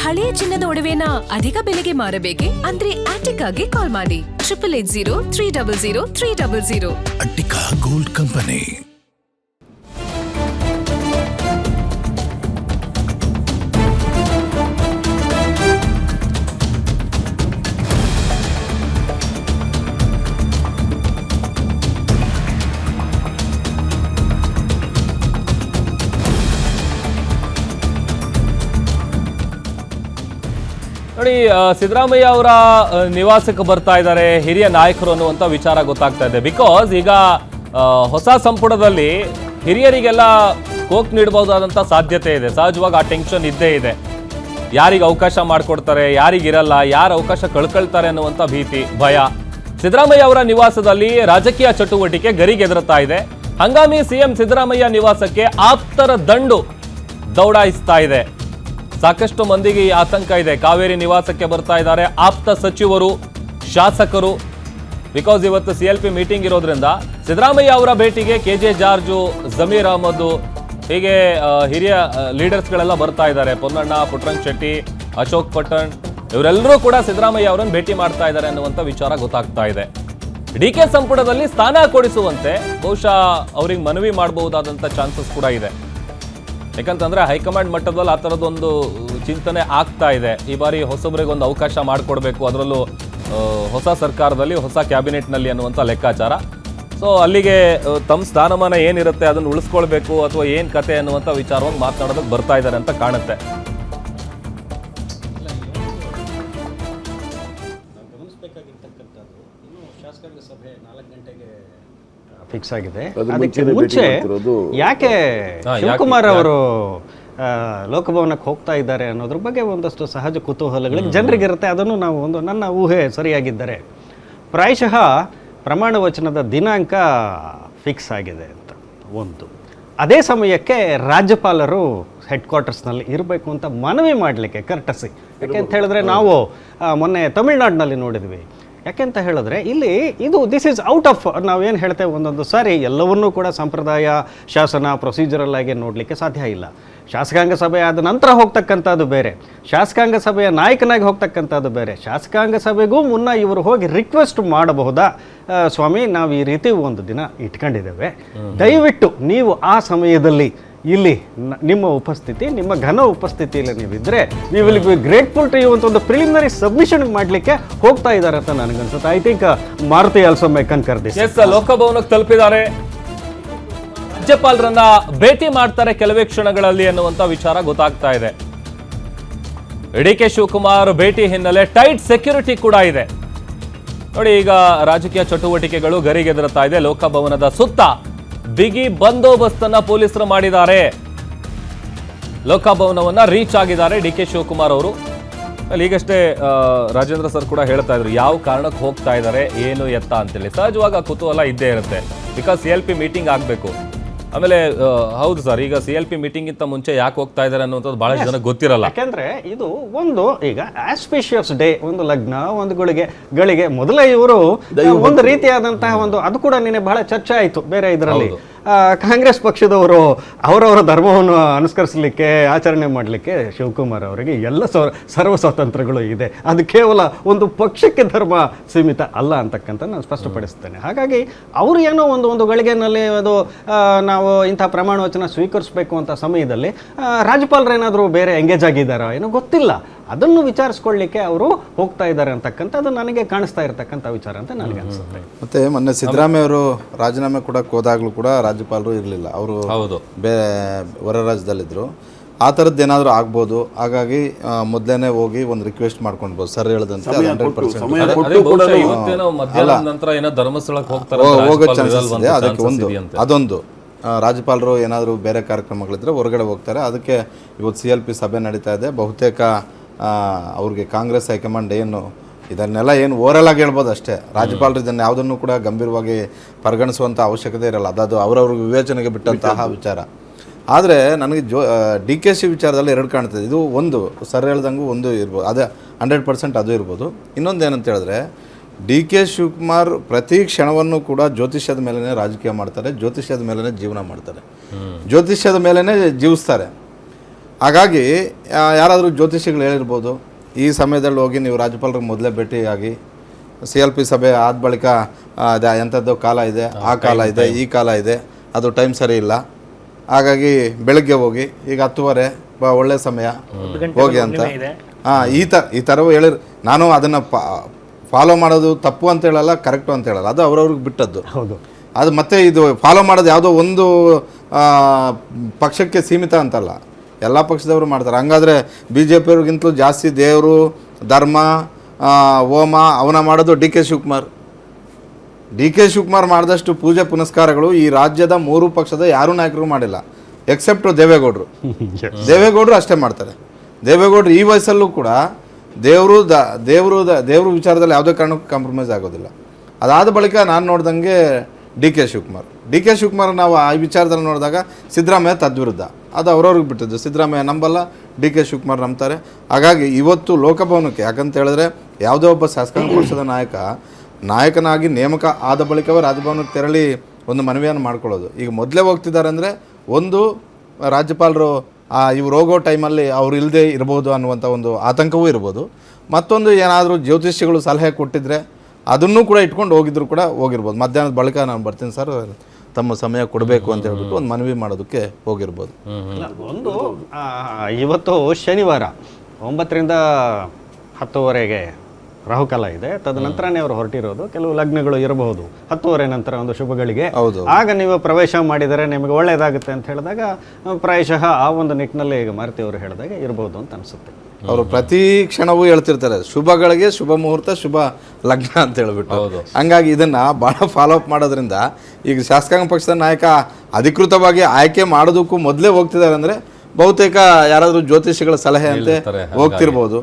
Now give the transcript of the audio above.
ಹಳೆಯ ಚಿನ್ನದ ಒಡವೆನ ಅಧಿಕ ಬೆಲೆಗೆ ಮಾರಬೇಕೆ? ಅಂದ್ರೆ ಆಟಿಕಾಗೆ ಕಾಲ್ ಮಾಡಿ 8880 ಅಟ್ಟಿಕಾ ಗೋಲ್ಡ್ ಕಂಪನಿ. ನೋಡಿ, ಸಿದ್ದರಾಮಯ್ಯ ಅವರ ನಿವಾಸಕ್ಕೆ ಬರ್ತಾ ಇದ್ದಾರೆ ಹಿರಿಯ ನಾಯಕರು ಅನ್ನುವಂಥ ವಿಚಾರ ಗೊತ್ತಾಗ್ತಾ ಇದೆ. ಬಿಕಾಸ್ ಈಗ ಹೊಸ ಸಂಪುಟದಲ್ಲಿ ಹಿರಿಯರಿಗೆಲ್ಲ ಕೋಕ್ ನೀಡಬಹುದಾದಂಥ ಸಾಧ್ಯತೆ ಇದೆ. ಸಹಜವಾಗಿ ಆ ಟೆನ್ಷನ್ ಇದ್ದೇ ಇದೆ. ಯಾರಿಗೆ ಅವಕಾಶ ಮಾಡಿಕೊಡ್ತಾರೆ, ಯಾರಿಗಿರಲ್ಲ, ಯಾರು ಅವಕಾಶ ಕಳ್ಕೊಳ್ತಾರೆ ಅನ್ನುವಂಥ ಭೀತಿ, ಭಯ. ಸಿದ್ದರಾಮಯ್ಯ ಅವರ ನಿವಾಸದಲ್ಲಿ ರಾಜಕೀಯ ಚಟುವಟಿಕೆ ಗರಿಗೆದರುತ್ತಾ ಇದೆ. ಹಂಗಾಮಿ ಸಿಎಂ ಸಿದ್ದರಾಮಯ್ಯ ನಿವಾಸಕ್ಕೆ ಆಪ್ತರ ದಂಡು ದೌಡಾಯಿಸ್ತಾ ಇದೆ. ಸಾಕಷ್ಟು ಮಂದಿಗೆ ಈ ಆತಂಕ ಇದೆ. ಕಾವೇರಿ ನಿವಾಸಕ್ಕೆ ಬರ್ತಾ ಇದ್ದಾರೆ ಆಪ್ತ ಸಚಿವರು, ಶಾಸಕರು. ಬಿಕಾಸ್ ಇವತ್ತು CLP ಮೀಟಿಂಗ್ ಇರೋದ್ರಿಂದ ಸಿದ್ದರಾಮಯ್ಯ ಅವರ ಭೇಟಿಗೆ KJ ಜಾರ್ಜು, ಜಮೀರ್ ಅಹಮದ್, ಹೀಗೆ ಹಿರಿಯ ಲೀಡರ್ಸ್ಗಳೆಲ್ಲ ಬರ್ತಾ ಇದ್ದಾರೆ. ಪೊನ್ನಣ್ಣ, ಪುಟ್ಟರಂಗ ಶೆಟ್ಟಿ, ಅಶೋಕ್ ಪಟ್ಟಣ್, ಇವರೆಲ್ಲರೂ ಕೂಡ ಸಿದ್ದರಾಮಯ್ಯ ಅವರನ್ನು ಭೇಟಿ ಮಾಡ್ತಾ ಇದ್ದಾರೆ ಅನ್ನುವಂಥ ವಿಚಾರ ಗೊತ್ತಾಗ್ತಾ ಇದೆ. DK ಸಂಪುಟದಲ್ಲಿ ಸ್ಥಾನ ಕೊಡಿಸುವಂತೆ ಬಹುಶಃ ಅವ್ರಿಗೆ ಮನವಿ ಮಾಡಬಹುದಾದಂಥ ಚಾನ್ಸಸ್ ಕೂಡ ಇದೆ. ಯಾಕಂತಂದ್ರೆ ಹೈಕಮಾಂಡ್ ಮಟ್ಟದಲ್ಲಿ ಆ ಥರದೊಂದು ಚಿಂತನೆ ಆಗ್ತಾ ಇದೆ. ಈ ಬಾರಿ ಹೊಸಬರಿಗೆ ಒಂದು ಅವಕಾಶ ಮಾಡಿಕೊಡ್ಬೇಕು, ಅದರಲ್ಲೂ ಹೊಸ ಸರ್ಕಾರದಲ್ಲಿ, ಹೊಸ ಕ್ಯಾಬಿನೆಟ್ನಲ್ಲಿ ಅನ್ನುವಂಥ ಲೆಕ್ಕಾಚಾರ. ಸೊ ಅಲ್ಲಿಗೆ ತಮ್ಮ ಸ್ಥಾನಮಾನ ಏನಿರುತ್ತೆ ಅದನ್ನು ಉಳಿಸ್ಕೊಳ್ಬೇಕು ಅಥವಾ ಏನು ಕತೆ ಅನ್ನುವಂಥ ವಿಚಾರವಾಗಿ ಮಾತನಾಡೋದಕ್ಕೆ ಬರ್ತಾ ಇದ್ದಾರೆ ಅಂತ ಕಾಣುತ್ತೆ. ಫಿಕ್ಸ್ ಆಗಿದೆ. ಅದಕ್ಕೆ ಮುಂಚೆ ಯಾಕೆ ಶಿವಕುಮಾರ್ ಅವರು ಲೋಕಭವನಕ್ಕೆ ಹೋಗ್ತಾ ಇದ್ದಾರೆ ಅನ್ನೋದ್ರ ಬಗ್ಗೆ ಒಂದಷ್ಟು ಸಹಜ ಕುತೂಹಲಗಳಿಗೆ ಜನರಿಗಿರುತ್ತೆ. ಅದನ್ನು ನಾವು ನನ್ನ ಊಹೆ ಸರಿಯಾಗಿದ್ದರೆ ಪ್ರಾಯಶಃ ಪ್ರಮಾಣ ವಚನದ ದಿನಾಂಕ ಫಿಕ್ಸ್ ಆಗಿದೆ ಅಂತ ಒಂದು. ಅದೇ ಸಮಯಕ್ಕೆ ರಾಜ್ಯಪಾಲರು ಹೆಡ್ ಕ್ವಾರ್ಟರ್ಸ್ನಲ್ಲಿ ಇರಬೇಕು ಅಂತ ಮನವಿ ಮಾಡಲಿಕ್ಕೆ ಕರ್ಟಸಿ. ಯಾಕೆ ಅಂತ ಹೇಳಿದ್ರೆ ನಾವು ಮೊನ್ನೆ ತಮಿಳ್ನಾಡಿನಲ್ಲಿ ನೋಡಿದ್ವಿ. ಯಾಕೆಂತ ಹೇಳಿದ್ರೆ ಇಲ್ಲಿ ದಿಸ್ ಈಸ್ ಔಟ್ ಆಫ್, ನಾವೇನು ಹೇಳ್ತೇವೆ ಒಂದೊಂದು ಸಾರಿ ಎಲ್ಲವನ್ನೂ ಕೂಡ ಸಂಪ್ರದಾಯ, ಶಾಸನ, ಪ್ರೊಸೀಜರಲ್ ಆಗಿ ನೋಡಲಿಕ್ಕೆ ಸಾಧ್ಯ ಇಲ್ಲ. ಶಾಸಕಾಂಗ ಸಭೆ ಆದ ನಂತರ ಹೋಗ್ತಕ್ಕಂಥದ್ದು ಬೇರೆ, ಶಾಸಕಾಂಗ ಸಭೆಯ ನಾಯಕನಾಗಿ ಹೋಗ್ತಕ್ಕಂಥದ್ದು ಬೇರೆ. ಶಾಸಕಾಂಗ ಸಭೆಗೂ ಮುನ್ನ ಇವರು ಹೋಗಿ ರಿಕ್ವೆಸ್ಟ್ ಮಾಡಬಹುದಾ, ಸ್ವಾಮಿ ನಾವು ಈ ರೀತಿ ಒಂದು ದಿನ ಇಟ್ಕೊಂಡಿದ್ದೇವೆ, ದಯವಿಟ್ಟು ನೀವು ಆ ಸಮಯದಲ್ಲಿ ಇಲ್ಲಿ ನಿಮ್ಮ ಉಪಸ್ಥಿತಿ, ನಿಮ್ಮ ಘನ ಉಪಸ್ಥಿತಿಯಲ್ಲಿ ನೀವಿದ್ರೆ we will be grateful to you ಅಂತ ಒಂದು ಪ್ರಿಲಿಮಿನರಿ ಸಬ್ಮಿಷನ್ ಮಾಡಲಿಕ್ಕೆ ಹೋಗ್ತಾ ಇದ್ದಾರೆ ಅಂತ ನನಗನ್ಸುತ್ತೆ. I think Maruti also my concur this. Yes, ಲೋಕಭವನಕ್ಕೆ ತಲುಪಿದ್ದಾರೆ, ರಾಜ್ಯಪಾಲರನ್ನ ಭೇಟಿ ಮಾಡ್ತಾರೆ ಕೆಲವೇ ಕ್ಷಣಗಳಲ್ಲಿ ಅನ್ನುವಂಥ ವಿಚಾರ ಗೊತ್ತಾಗ್ತಾ ಇದೆ. DK ಶಿವಕುಮಾರ್ ಭೇಟಿ ಹಿನ್ನೆಲೆ ಟೈಟ್ ಸೆಕ್ಯೂರಿಟಿ ಕೂಡ ಇದೆ. ನೋಡಿ, ಈಗ ರಾಜಕೀಯ ಚಟುವಟಿಕೆಗಳು ಗರಿಗೆದರುತ್ತಾ ಇದೆ. ಲೋಕಭವನದ ಸುತ್ತ ಬಿಗಿ ಬಂದೋಬಸ್ತನ್ನ ಪೊಲೀಸರು ಮಾಡಿದ್ದಾರೆ. ಲೋಕಭವನವನ್ನ ರೀಚ್ ಆಗಿದ್ದಾರೆ DK ಶಿವಕುಮಾರ್ ಅವರು. ಅಲ್ಲಿ ಈಗಷ್ಟೇ ರಾಜೇಂದ್ರ ಸರ್ ಕೂಡ ಹೇಳ್ತಾ ಇದ್ರು ಯಾವ ಕಾರಣಕ್ಕೆ ಹೋಗ್ತಾ ಇದ್ದಾರೆ, ಏನು ಎತ್ತ ಅಂತೇಳಿ. ಸಹಜವಾಗಿ ಕುತೂಹಲ ಇದ್ದೇ ಇರುತ್ತೆ. ಬಿಕಾಸ್ CLP ಮೀಟಿಂಗ್ ಆಗಬೇಕು. ಆಮೇಲೆ ಹೌದು ಸರ್, ಈಗ CLP ಮೀಟಿಂಗ್ ಇಂತ ಮುಂಚೆ ಯಾಕೆ ಹೋಗ್ತಾ ಇದ್ದಾರೆ ಅನ್ನುವಂಥದ್ದು ಬಹಳ ಜನಕ್ಕೆ ಗೊತ್ತಿರಲ್ಲ. ಯಾಕೆಂದ್ರೆ ಇದು ಒಂದು ಈಗ ಆಸ್ಪಿಷಿಯಸ್ ಡೇ, ಒಂದು ಲಗ್ನ, ಒಂದು ಗಳಿಗೆ ಮೊದಲೇ ಇವರು ಒಂದು ರೀತಿಯಾದಂತಹ ಒಂದು, ಅದು ಕೂಡ ನಿನ್ನೆ ಬಹಳ ಚರ್ಚೆ ಆಯಿತು ಬೇರೆ ಇದರಲ್ಲಿ. ಕಾಂಗ್ರೆಸ್ ಪಕ್ಷದವರು ಅವರವರ ಧರ್ಮವನ್ನು ಅನುಸರಿಸಲಿಕ್ಕೆ, ಆಚರಣೆ ಮಾಡಲಿಕ್ಕೆ ಶಿವಕುಮಾರ್ ಅವರಿಗೆ ಎಲ್ಲ ಸರ್ವ ಸ್ವಾತಂತ್ರ್ಯಗಳು ಇದೆ. ಅದು ಕೇವಲ ಒಂದು ಪಕ್ಷಕ್ಕೆ ಧರ್ಮ ಸೀಮಿತ ಅಲ್ಲ ಅಂತಕ್ಕಂಥ ನಾನು ಸ್ಪಷ್ಟಪಡಿಸ್ತೇನೆ. ಹಾಗಾಗಿ ಅವರು ಏನೋ ಒಂದು ಗಳಿಗೆನಲ್ಲಿ ಅದು ನಾವು ಇಂಥ ಪ್ರಮಾಣ ವಚನ ಸ್ವೀಕರಿಸಬೇಕು ಅಂತ ಸಮಯದಲ್ಲಿ ರಾಜ್ಯಪಾಲರು ಏನಾದರೂ ಬೇರೆ ಎಂಗೇಜ್ ಆಗಿದ್ದಾರಾ ಏನೋ ಗೊತ್ತಿಲ್ಲ. ಅದನ್ನು ವಿಚಾರಿಸ್ಕೊಳ್ಳಿಕ್ಕೆ ಅವರು ಹೋಗ್ತಾ ಇದ್ದಾರೆ ಅಂತಕ್ಕಂಥದ್ದು ನನಗೆ ಕಾಣಿಸ್ತಾ ಇರತಕ್ಕಂಥ ವಿಚಾರ ಅಂತ ನನಗೆ ಅನಿಸುತ್ತೆ. ಮತ್ತೆ ಮೊನ್ನೆ ಸಿದ್ದರಾಮಯ್ಯ ಅವರು ರಾಜೀನಾಮೆ ಕೊಡಕ್ಕೆ ಹೋದಾಗಲೂ ಕೂಡ ರಾಜ್ಯಪಾಲರು ಇರಲಿಲ್ಲ, ಅವರು ಹೊರ ರಾಜ್ಯದಲ್ಲಿದ್ದರು. ಆ ಥರದ್ದು ಏನಾದರೂ ಆಗ್ಬೋದು. ಹಾಗಾಗಿ ಮೊದಲೇನೆ ಹೋಗಿ ಒಂದು ರಿಕ್ವೆಸ್ಟ್ ಮಾಡ್ಕೊಳ್ಬೋದು. ಸರ್ ಹೇಳಿದಂತೆ 100% ಹೋಗೋ ಚಾನ್ಸಸ್ ಇದೆ. ಅದಕ್ಕೆ ಅದೊಂದು ರಾಜ್ಯಪಾಲರು ಏನಾದರೂ ಬೇರೆ ಕಾರ್ಯಕ್ರಮಗಳಿದ್ರೆ ಹೊರಗಡೆ ಹೋಗ್ತಾರೆ. ಅದಕ್ಕೆ ಇವತ್ತು CLP ಸಭೆ ನಡೀತಾ ಇದೆ. ಬಹುತೇಕ ಅವ್ರಿಗೆ ಕಾಂಗ್ರೆಸ್ ಹೈಕಮಾಂಡ್ ಇದನ್ನೆಲ್ಲ ಓರಲ್ ಆಗಿ ಹೇಳ್ಬೋದು ಅಷ್ಟೇ. ರಾಜ್ಯಪಾಲರು ಇದನ್ನು ಯಾವುದನ್ನು ಕೂಡ ಗಂಭೀರವಾಗಿ ಪರಿಗಣಿಸುವಂಥ ಅವಶ್ಯಕತೆ ಇರಲ್ಲ. ಅದು ಅವರವ್ರಿಗೆ ವಿವೇಚನೆಗೆ ಬಿಟ್ಟಂತಹ ವಿಚಾರ. ಆದರೆ ನನಗೆ DKC ವಿಚಾರದಲ್ಲಿ ಎರಡು ಕಾಣ್ತದೆ. ಇದು ಒಂದು ಸರ್ ಹೇಳ್ದಂಗೂ ಒಂದು ಇರ್ಬೋದು, ಅದೇ 100% ಅದು ಇರ್ಬೋದು. ಇನ್ನೊಂದು ಏನಂತ ಹೇಳಿದ್ರೆ DK ಶಿವಕುಮಾರ್ ಪ್ರತಿ ಕ್ಷಣವನ್ನು ಕೂಡ ಜ್ಯೋತಿಷ್ಯದ ಮೇಲೇ ರಾಜಕೀಯ ಮಾಡ್ತಾರೆ, ಜ್ಯೋತಿಷ್ಯದ ಮೇಲೇ ಜೀವನ ಮಾಡ್ತಾರೆ, ಜ್ಯೋತಿಷ್ಯದ ಮೇಲೇ ಜೀವಿಸ್ತಾರೆ. ಹಾಗಾಗಿ ಯಾರಾದರೂ ಜ್ಯೋತಿಷಿಗಳು ಹೇಳಿರ್ಬೋದು ಈ ಸಮಯದಲ್ಲಿ ಹೋಗಿ ನೀವು ರಾಜ್ಯಪಾಲರಿಗೆ ಮೊದಲೇ ಭೇಟಿಯಾಗಿ CLP ಸಭೆ ಆದ ಬಳಿಕ ಎಂಥದ್ದು ಕಾಲ ಇದೆ, ಆ ಕಾಲ ಇದೆ, ಈ ಕಾಲ ಇದೆ, ಅದು ಟೈಮ್ ಸರಿ ಇಲ್ಲ, ಹಾಗಾಗಿ ಬೆಳಗ್ಗೆ ಹೋಗಿ ಈಗ 10:30 ಒಳ್ಳೆ ಸಮಯ ಹೋಗಿ ಅಂತ ಈ ಥರವೂ ಹೇಳಿರ್. ನಾನು ಅದನ್ನು ಫಾಲೋ ಮಾಡೋದು ತಪ್ಪು ಅಂತ ಹೇಳಲ್ಲ, ಕರೆಕ್ಟು ಅಂತ ಹೇಳಲ್ಲ, ಅದು ಅವ್ರವ್ರಿಗೆ ಬಿಟ್ಟದ್ದು. ಹೌದು, ಅದು ಮತ್ತೆ ಇದು ಫಾಲೋ ಮಾಡೋದು ಯಾವುದೋ ಒಂದು ಪಕ್ಷಕ್ಕೆ ಸೀಮಿತ ಅಂತಲ್ಲ, ಎಲ್ಲ ಪಕ್ಷದವರು ಮಾಡ್ತಾರೆ. ಹಂಗಾದರೆ BJP ಅವ್ರಿಗಿಂತಲೂ ಜಾಸ್ತಿ ದೇವರು, ಧರ್ಮ, ಹೋಮ ಅವನ ಮಾಡೋದು DK ಶಿವಕುಮಾರ್ ಮಾಡಿದಷ್ಟು ಪೂಜೆ ಪುನಸ್ಕಾರಗಳು ಈ ರಾಜ್ಯದ 3 ಪಕ್ಷದ ಯಾರೂ ನಾಯಕರು ಮಾಡಿಲ್ಲ, ಎಕ್ಸೆಪ್ಟ್ ದೇವೇಗೌಡರು ಅಷ್ಟೇ ಮಾಡ್ತಾರೆ. ದೇವೇಗೌಡರು ಈ ವಯಸ್ಸಲ್ಲೂ ಕೂಡ ದೇವರು ವಿಚಾರದಲ್ಲಿ ಯಾವುದೇ ಕಾರಣಕ್ಕೂ ಕಾಂಪ್ರಮೈಸ್ ಆಗೋದಿಲ್ಲ. ಅದಾದ ಬಳಿಕ ನಾನು ನೋಡ್ದಂಗೆ DK ಶಿವಕುಮಾರ್ ನಾವು ಆ ವಿಚಾರದಲ್ಲಿ ನೋಡಿದಾಗ ಸಿದ್ದರಾಮಯ್ಯ ತದ್ವಿರುದ್ಧ, ಅದು ಅವ್ರವ್ರಿಗೆ ಬಿಟ್ಟಿದ್ದು. ಸಿದ್ದರಾಮಯ್ಯ ನಂಬಲ್ಲ, DK ಶಿವಕುಮಾರ್ ನಂಬ್ತಾರೆ. ಹಾಗಾಗಿ ಇವತ್ತು ಲೋಕಭವನಕ್ಕೆ, ಯಾಕಂತ ಹೇಳಿದ್ರೆ ಯಾವುದೇ ಒಬ್ಬ ಶಾಸಕಾಂಗ ಪಕ್ಷದ ನಾಯಕನಾಗಿ ನೇಮಕ ಆದ ಬಳಿಕವೇ ರಾಜಭವನಕ್ಕೆ ತೆರಳಿ ಒಂದು ಮನವಿಯನ್ನು ಮಾಡ್ಕೊಳ್ಳೋದು. ಈಗ ಮೊದಲೇ ಹೋಗ್ತಿದ್ದಾರೆ ಅಂದರೆ ಒಂದು ರಾಜ್ಯಪಾಲರು ಇವ್ರು ಹೋಗೋ ಟೈಮಲ್ಲಿ ಅವ್ರು ಇಲ್ಲದೆ ಇರ್ಬೋದು ಅನ್ನುವಂಥ ಒಂದು ಆತಂಕವೂ ಇರ್ಬೋದು. ಮತ್ತೊಂದು ಏನಾದರೂ ಜ್ಯೋತಿಷಿಗಳು ಸಲಹೆ ಕೊಟ್ಟಿದ್ರೆ ಅದನ್ನೂ ಕೂಡ ಇಟ್ಕೊಂಡು ಹೋಗಿದ್ರು ಕೂಡ ಹೋಗಿರ್ಬೋದು. ಮಧ್ಯಾಹ್ನದ ಬಳಿಕ ನಾನು ಬರ್ತೀನಿ ಸರ್, ತಮ್ಮ ಸಮಯ ಕೊಡಬೇಕು ಅಂತ ಹೇಳ್ಬಿಟ್ಟು ಒಂದು ಮನವಿ ಮಾಡೋದಕ್ಕೆ ಹೋಗಿರ್ಬೋದು. ಒಂದು ಇವತ್ತು ಶನಿವಾರ 9ರಿಂದ 10:30 ರಾಹುಕಾಲ ಇದೆ. ತದನಂತರನೇ ಅವರು ಹೊರಟಿರೋದು. ಕೆಲವು ಲಗ್ನಗಳು ಇರಬಹುದು 10:30 ನಂತರ ಒಂದು ಶುಭಗಳಿಗೆ. ಆಗ ನೀವು ಪ್ರವೇಶ ಮಾಡಿದರೆ ನಿಮಗೆ ಒಳ್ಳೆಯದಾಗುತ್ತೆ ಅಂತ ಹೇಳಿದಾಗ ಪ್ರಾಯಶಃ ಆ ಒಂದು ನಿಟ್ಟಿನಲ್ಲಿ ಈಗ ಮಾರುತಿ ಅವರು ಹೇಳಿದಾಗ ಇರಬಹುದು ಅಂತ ಅನಿಸುತ್ತೆ. ಅವರು ಪ್ರತಿ ಕ್ಷಣವೂ ಹೇಳ್ತಿರ್ತಾರೆ ಶುಭಗಳಿಗೆ ಶುಭ ಮುಹೂರ್ತ, ಶುಭ ಲಗ್ನ ಅಂತ ಹೇಳ್ಬಿಟ್ಟು. ಹಂಗಾಗಿ ಇದನ್ನು ಭಾಳ ಫಾಲೋ ಅಪ್ ಮಾಡೋದ್ರಿಂದ ಈಗ ಶಾಸಕಾಂಗ ಪಕ್ಷದ ನಾಯಕ ಅಧಿಕೃತವಾಗಿ ಆಯ್ಕೆ ಮಾಡೋದಕ್ಕೂ ಮೊದಲೇ ಹೋಗ್ತಿದ್ದಾರೆ ಅಂದರೆ ಬಹುತೇಕ ಯಾರಾದರೂ ಜ್ಯೋತಿಷಿಗಳ ಸಲಹೆ ಅಂತೆ ಹೋಗ್ತಿರ್ಬೋದು.